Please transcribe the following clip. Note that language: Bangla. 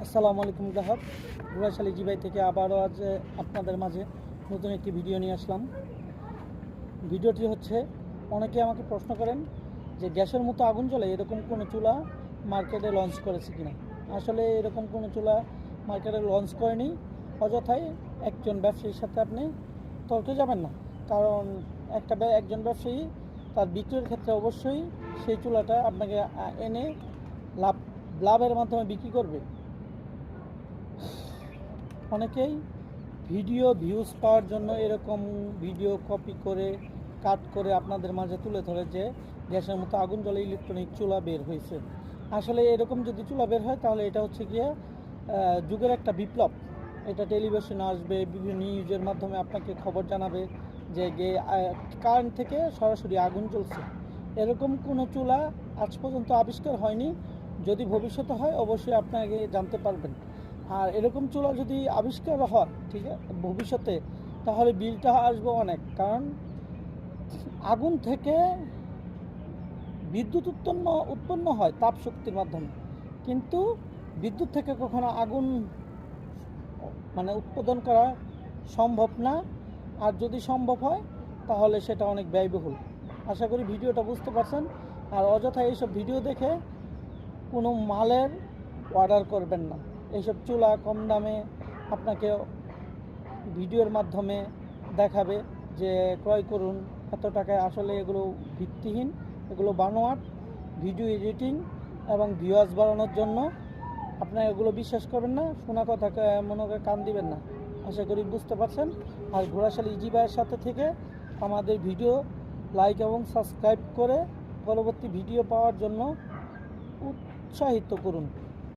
আসসালামু আলাইকুম গ্রাহক ঘোড়াশালী জিবাই থেকে আবারও আজ আপনাদের মাঝে নতুন একটি ভিডিও নিয়ে আসলাম। ভিডিওটি হচ্ছে, অনেকে আমাকে প্রশ্ন করেন যে গ্যাসের মতো আগুন জ্বলে এরকম কোনো চুলা মার্কেটে লঞ্চ করেছে কিনা। আসলে এরকম কোনো চুলা মার্কেটে লঞ্চ করেনি। অযথাই একজন ব্যবসায়ীর সাথে আপনি তর্কে যাবেন না, কারণ একজন ব্যবসায়ী তার বিক্রির ক্ষেত্রে অবশ্যই সেই চুলাটা আপনাকে এনে লাভের মাধ্যমে বিক্রি করবে। অনেকেই ভিডিও ভিউজ পাওয়ার জন্য এরকম ভিডিও কপি করে কাট করে আপনাদের মাঝে তুলে ধরে যে গ্যাসের মতো আগুন জ্বলে ইলেকট্রনিক চুলা বের হয়েছে। আসলে এরকম যদি চুলা বের হয় তাহলে এটা হচ্ছে গিয়ে যুগের একটা বিপ্লব। এটা টেলিভিশনে আসবে, বিভিন্ন নিউজের মাধ্যমে আপনাকে খবর জানাবে যে কারেন্ট থেকে সরাসরি আগুন জ্বলছে। এরকম কোনো চুলা আজ পর্যন্ত আবিষ্কার হয়নি। যদি ভবিষ্যতে হয় অবশ্যই আপনাকে জানতে পারবেন। আর এরকম চুলা যদি আবিষ্কার হয় ঠিক আছে ভবিষ্যতে, তাহলে বিলটা আসবে অনেক, কারণ আগুন থেকে বিদ্যুৎ উৎপন্ন হয় তাপ শক্তির মাধ্যমে, কিন্তু বিদ্যুৎ থেকে কখনো আগুন উৎপাদন করা সম্ভব না। আর যদি সম্ভব হয় তাহলে সেটা অনেক ব্যয়বহুল। আশা করি ভিডিওটা বুঝতে পারছেন। আর অযথা এইসব ভিডিও দেখে কোনো মালের অর্ডার করবেন না। এইসব চুলা কম দামে আপনাকে ভিডিওর মাধ্যমে দেখাবে যে ক্রয় করুন এত টাকায়। আসলে এগুলো ভিত্তিহীন, এগুলো বানোয়াট ভিডিও এডিটিং এবং ভিউয়ার্স বাড়ানোর জন্য। আপনারা এগুলো বিশ্বাস করবেন না, শোনা কথা মনে করে কান দিবেন না। আশা করি বুঝতে পারছেন। আর ঘোড়াশালী ইজি ভাইয়ের সাথে থেকে আমাদের ভিডিও লাইক এবং সাবস্ক্রাইব করে পরবর্তী ভিডিও পাওয়ার জন্য উৎসাহিত করুন।